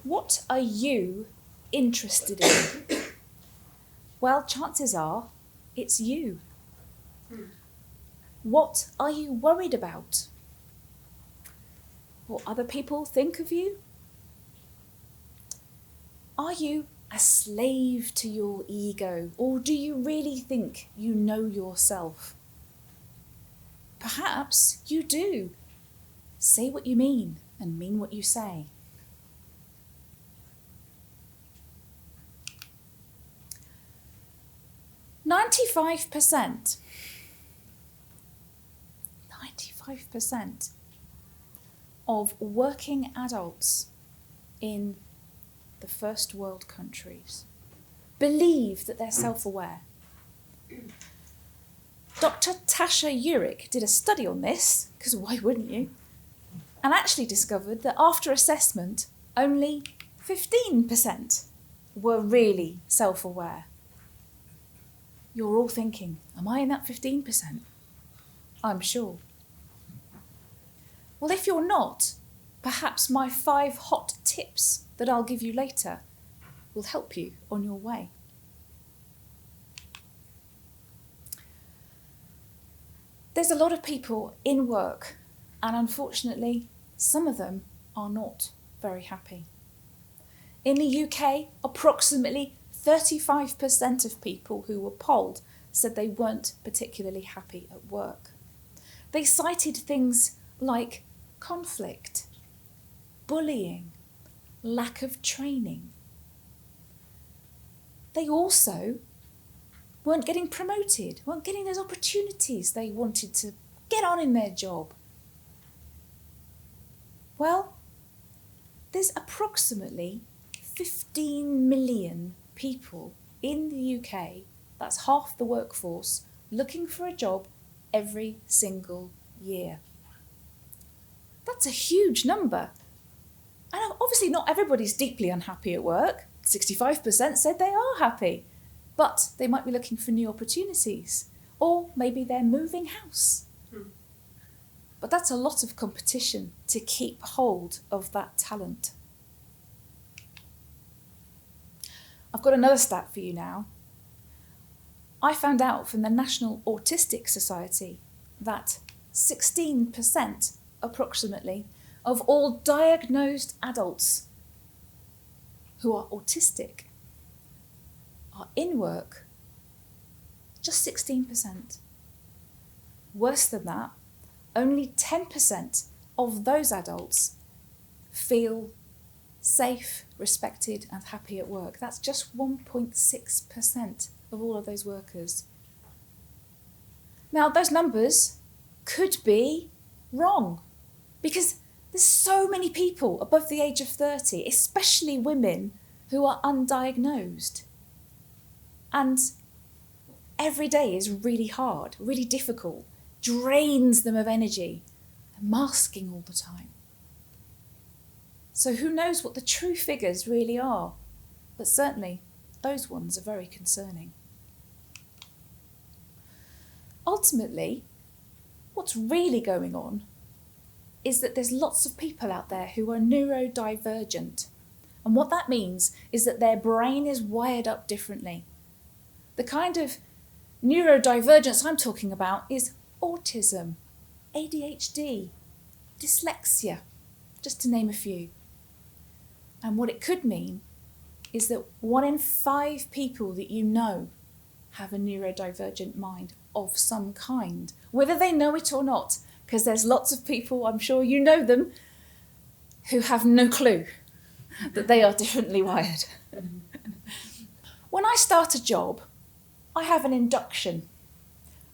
What are you interested in? Well, chances are it's you. What are you worried about? What other people think of you? Are you a slave to your ego, or do you really think you know yourself? Perhaps you do. Say what you mean and mean what you say. Ninety-five percent of working adults in the first world countries believe that they're self-aware. Dr. Tasha Eurich did a study on this, because why wouldn't you? And actually discovered that after assessment, only 15% were really self-aware. You're all thinking, am I in that 15%? I'm sure. Well, if you're not, perhaps my 5 hot tips that I'll give you later will help you on your way. There's a lot of people in work, and unfortunately, some of them are not very happy. In the UK, approximately 35% of people who were polled said they weren't particularly happy at work. They cited things like conflict, bullying, lack of training. They also weren't getting promoted, weren't getting those opportunities they wanted to get on in their job. Well, there's approximately 15 million people in the UK, that's half the workforce, looking for a job every single year. That's a huge number. And obviously not everybody's deeply unhappy at work. 65% said they are happy, but they might be looking for new opportunities, or maybe they're moving house. But that's a lot of competition to keep hold of that talent. I've got another stat for you now. I found out from the National Autistic Society that 16% approximately of all diagnosed adults who are autistic are in work. Just 16%. Worse than that, only 10% of those adults feel safe, respected and happy at work. That's just 1.6% of all of those workers. Now, those numbers could be wrong because there's so many people above the age of 30, especially women, who are undiagnosed. And every day is really hard, really difficult, drains them of energy, and masking all the time. So who knows what the true figures really are? But certainly, those ones are very concerning. Ultimately, what's really going on is that there's lots of people out there who are neurodivergent. And what that means is that their brain is wired up differently. The kind of neurodivergence I'm talking about is autism, ADHD, dyslexia, just to name a few. And what it could mean is that 1 in 5 people that you know have a neurodivergent mind of some kind, whether they know it or not, because there's lots of people, I'm sure you know them, who have no clue that they are differently wired. When I start a job, I have an induction.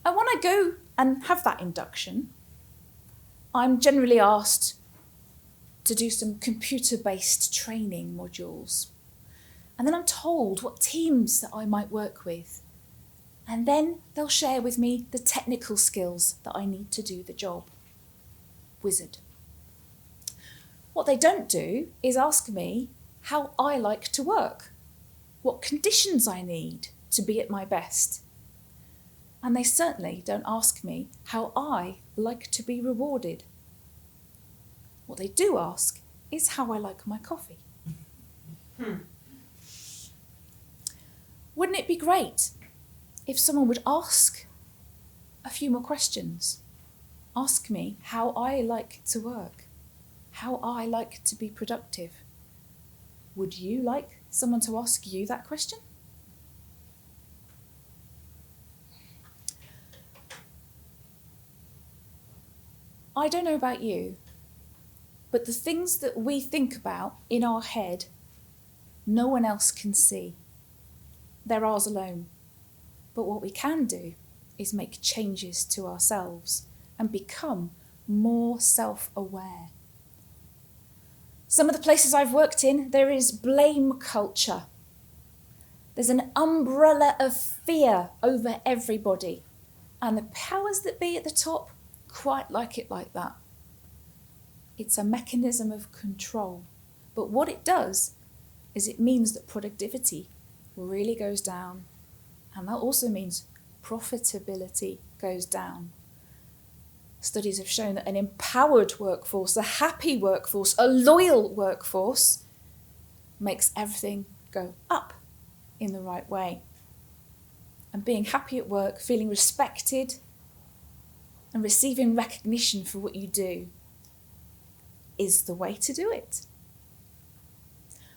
And when I go and have that induction, I'm generally asked to do some computer-based training modules. And then I'm told what teams that I might work with. And then they'll share with me the technical skills that I need to do the job. Wizard. What they don't do is ask me how I like to work, what conditions I need to be at my best. And they certainly don't ask me how I like to be rewarded. What they do ask is how I like my coffee. Wouldn't it be great if someone would ask a few more questions? Ask me how I like to work, how I like to be productive. Would you like someone to ask you that question? I don't know about you, but the things that we think about in our head, no one else can see. They're ours alone. But what we can do is make changes to ourselves and become more self-aware. Some of the places I've worked in, there is blame culture. There's an umbrella of fear over everybody. And the powers that be at the top quite like it like that. It's a mechanism of control. But what it does is it means that productivity really goes down. And that also means profitability goes down. Studies have shown that an empowered workforce, a happy workforce, a loyal workforce makes everything go up in the right way. And being happy at work, feeling respected and receiving recognition for what you do is the way to do it.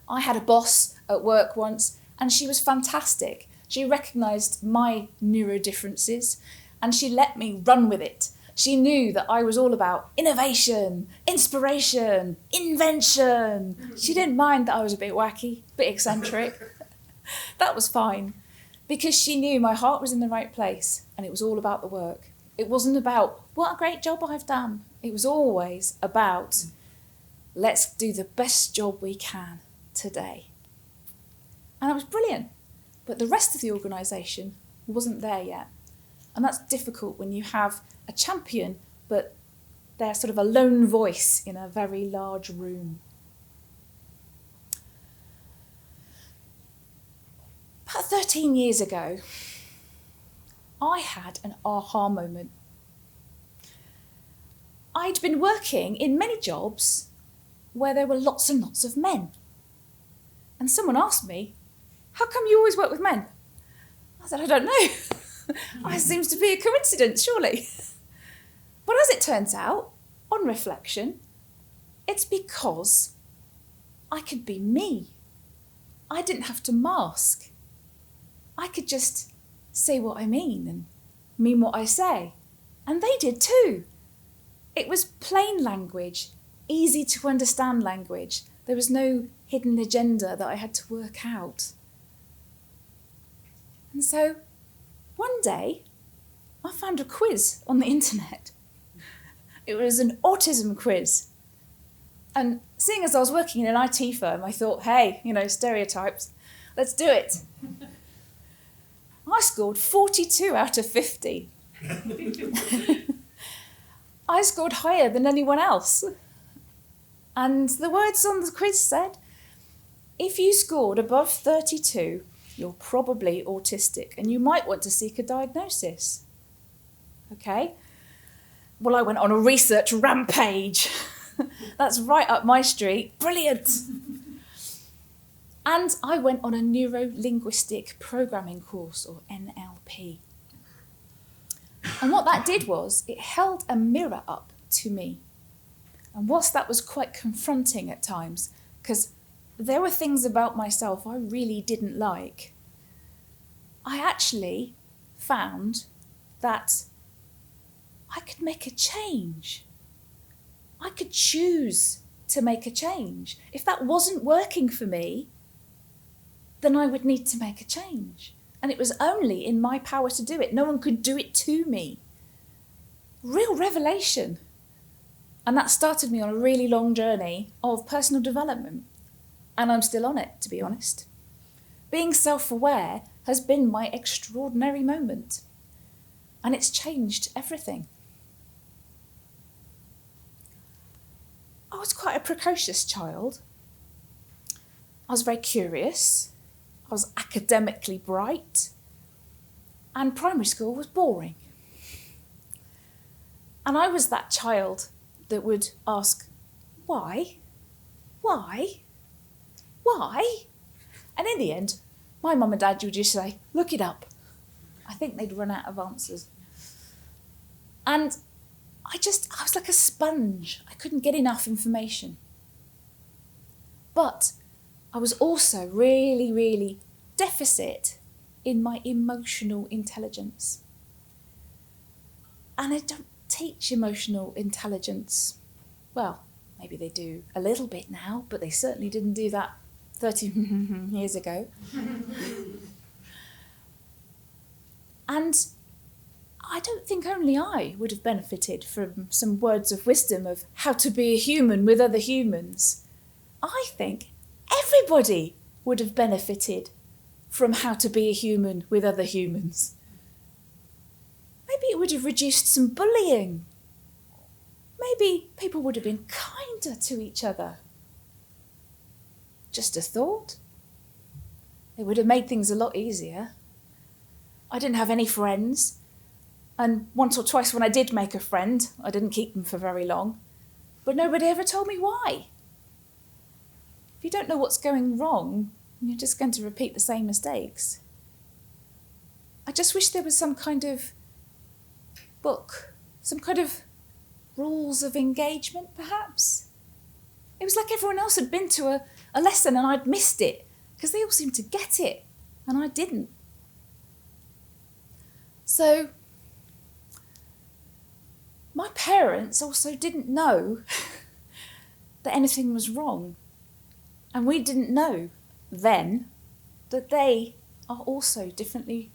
I had a boss at work once and she was fantastic. She recognised my neurodifferences and she let me run with it. She knew that I was all about innovation, inspiration, invention. She didn't mind that I was a bit wacky, a bit eccentric. That was fine, because she knew my heart was in the right place and it was all about the work. It wasn't about what a great job I've done. It was always about let's do the best job we can today. And that was brilliant. But the rest of the organisation wasn't there yet. And that's difficult when you have a champion, but they're sort of a lone voice in a very large room. About 13 years ago, I had an aha moment. I'd been working in many jobs where there were lots and lots of men. And someone asked me, "How come you always work with men?" I said, "I don't know." It seems to be a coincidence, surely. But as it turns out, on reflection, it's because I could be me. I didn't have to mask. I could just say what I mean and mean what I say. And they did too. It was plain language, easy to understand language. There was no hidden agenda that I had to work out. And so one day, I found a quiz on the internet. It was an autism quiz. And seeing as I was working in an IT firm, I thought, hey, stereotypes, let's do it. I scored 42 out of 50. I scored higher than anyone else. And the words on the quiz said, if you scored above 32, you're probably autistic and you might want to seek a diagnosis. Okay? Well, I went on a research rampage. That's right up my street. Brilliant. And I went on a neuro-linguistic programming course, or NLP. And what that did was it held a mirror up to me. And whilst that was quite confronting at times, because there were things about myself I really didn't like, I actually found that I could make a change. I could choose to make a change. If that wasn't working for me, then I would need to make a change. And it was only in my power to do it. No one could do it to me. Real revelation. And that started me on a really long journey of personal development. And I'm still on it, to be honest. Being self-aware has been my extraordinary moment. And it's changed everything. I was quite a precocious child. I was very curious. I was academically bright. And primary school was boring. And I was that child that would ask, why? Why? why? And in the end, my mum and dad would just say, look it up. I think they'd run out of answers. And I was like a sponge. I couldn't get enough information. But I was also really, really deficit in my emotional intelligence. And I don't teach emotional intelligence. Well, maybe they do a little bit now, but they certainly didn't do that 30 years ago. And I don't think only I would have benefited from some words of wisdom of how to be a human with other humans. I think everybody would have benefited from how to be a human with other humans. Maybe it would have reduced some bullying. Maybe people would have been kinder to each other. Just a thought. It would have made things a lot easier. I didn't have any friends. And once or twice when I did make a friend, I didn't keep them for very long. But nobody ever told me why. If you don't know what's going wrong, you're just going to repeat the same mistakes. I just wish there was some kind of book, some kind of rules of engagement, perhaps. It was like everyone else had been to a lesson and I'd missed it, because they all seemed to get it, and I didn't. So, my parents also didn't know that anything was wrong. And we didn't know then that they are also differently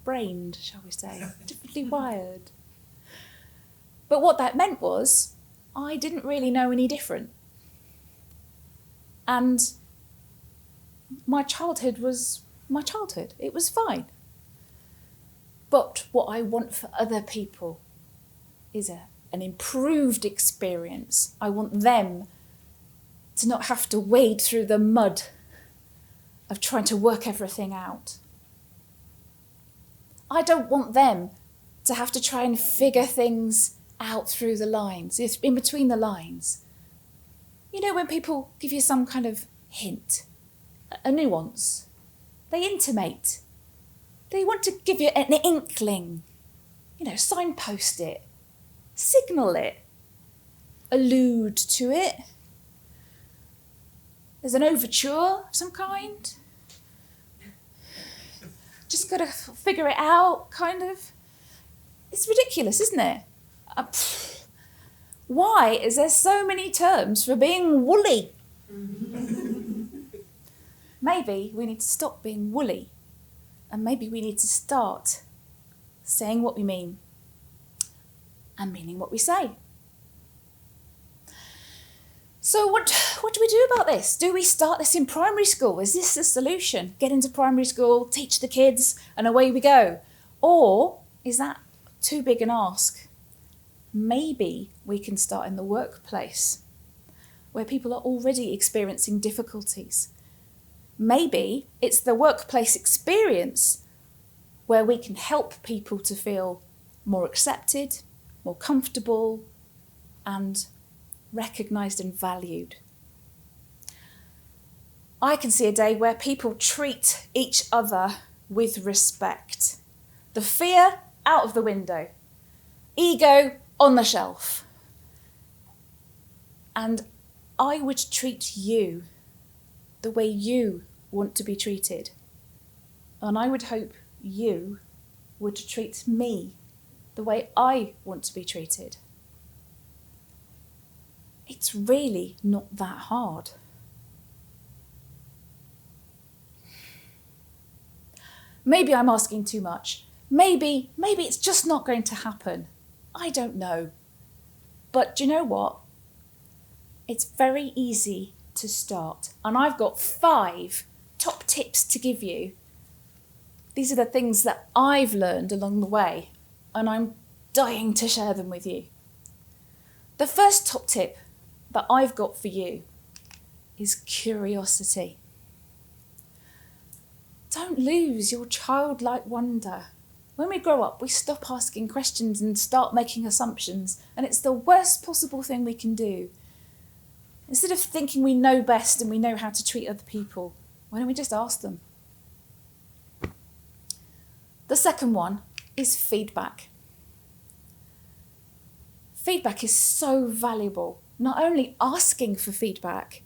brained, shall we say, differently wired. But what that meant was I didn't really know any different. And my childhood was my childhood. It was fine. But what I want for other people is an improved experience. I want them to not have to wade through the mud of trying to work everything out. I don't want them to have to try and figure things out through the lines, in between the lines. You know, when people give you some kind of hint, a nuance, they intimate. They want to give you an inkling, signpost it, signal it, allude to it. There's an overture of some kind. Just got to figure it out, kind of. It's ridiculous, isn't it? Why is there so many terms for being woolly? Maybe we need to stop being woolly, and maybe we need to start saying what we mean and meaning what we say. So what do we do about this? Do we start this in primary school? Is this the solution? Get into primary school, teach the kids, and away we go? Or is that too big an ask? Maybe we can start in the workplace, where people are already experiencing difficulties. Maybe it's the workplace experience where we can help people to feel more accepted, more comfortable, and recognised and valued. I can see a day where people treat each other with respect. The fear out of the window. Ego on the shelf. And I would treat you the way you want to be treated. And I would hope you would treat me the way I want to be treated. It's really not that hard. Maybe I'm asking too much. Maybe it's just not going to happen. I don't know. But do you know what? It's very easy to start. And I've got 5 top tips to give you. These are the things that I've learned along the way, and I'm dying to share them with you. The first top tip that I've got for you is curiosity. Don't lose your childlike wonder. When we grow up, we stop asking questions and start making assumptions, and it's the worst possible thing we can do. Instead of thinking we know best and we know how to treat other people, why don't we just ask them? The second one is feedback. Feedback is so valuable. Not only asking for feedback,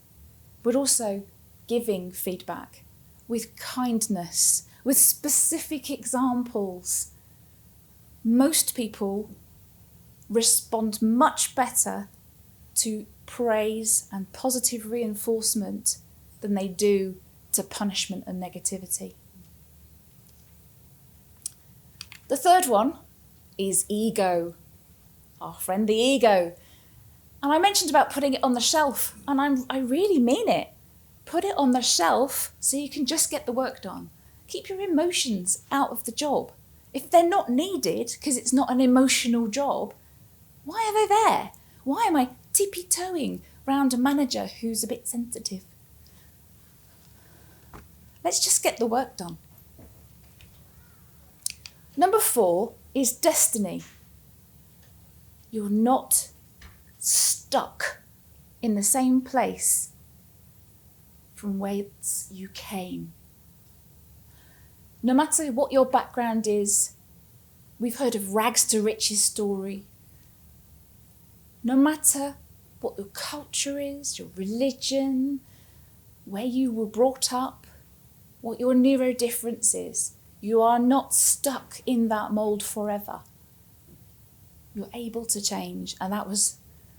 but also giving feedback with kindness, with specific examples. Most people respond much better to praise and positive reinforcement than they do to punishment and negativity. The third one is ego. Our friend the ego. And I mentioned about putting it on the shelf, and I really mean it. Put it on the shelf so you can just get the work done. Keep your emotions out of the job. If they're not needed, because it's not an emotional job, why are they there? Why am I tippy-toeing round a manager who's a bit sensitive? Let's just get the work done. Number 4 is destiny. You're not stuck in the same place from whence you came. No matter what your background is, we've heard of rags to riches story. No matter what your culture is, your religion, where you were brought up, what your neurodifference is, you are not stuck in that mould forever. You're able to change, and that was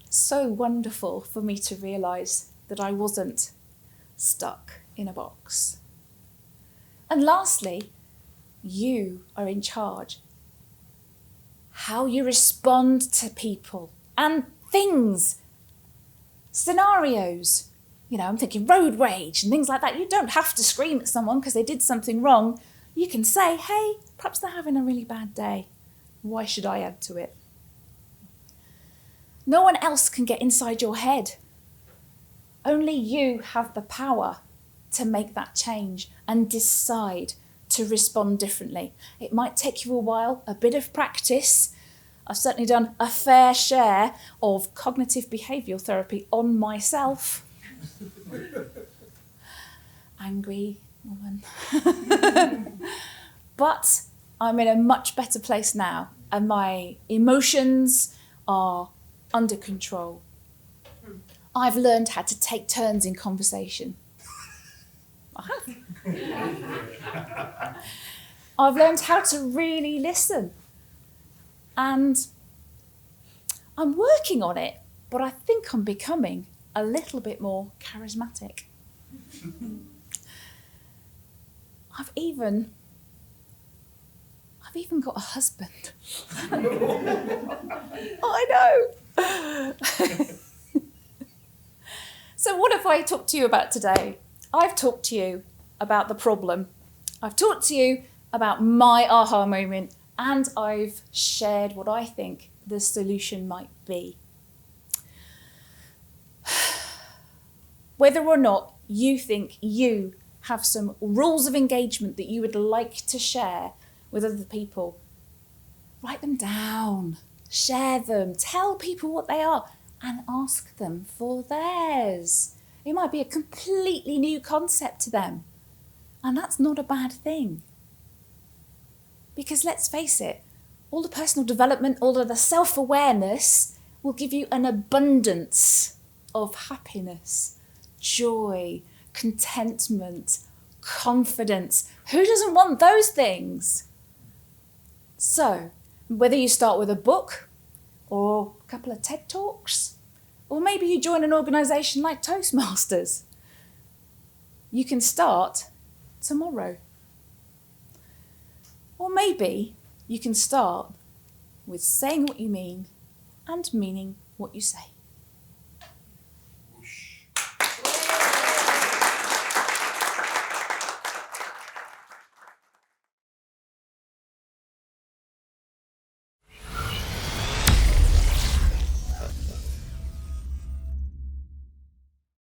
so wonderful for me to realise that I wasn't stuck in a box. And lastly, you are in charge. How you respond to people and things, scenarios. You know, I'm thinking road rage and things like that. You don't have to scream at someone because they did something wrong. You can say, hey, perhaps they're having a really bad day. Why should I add to it? No one else can get inside your head. Only you have the power to make that change and decide to respond differently. It might take you a while, a bit of practice. I've certainly done a fair share of cognitive behavioural therapy on myself. Angry woman. But I'm in a much better place now, and my emotions are under control. I've learned how to take turns in conversation. I have. I've learned how to really listen. And I'm working on it, but I think I'm becoming a little bit more charismatic. I've even got a husband. I know. So what have I talked to you about today? I've talked to you about the problem. I've talked to you about my aha moment, and I've shared what I think the solution might be. Whether or not you think you have some rules of engagement that you would like to share with other people, write them down, share them, tell people what they are, and ask them for theirs. It might be a completely new concept to them, and that's not a bad thing. Because let's face it, all the personal development, all of the self-awareness will give you an abundance of happiness, joy, contentment, confidence. Who doesn't want those things? So, whether you start with a book or a couple of TED Talks, or maybe you join an organisation like Toastmasters, you can start tomorrow. Or maybe you can start with saying what you mean and meaning what you say.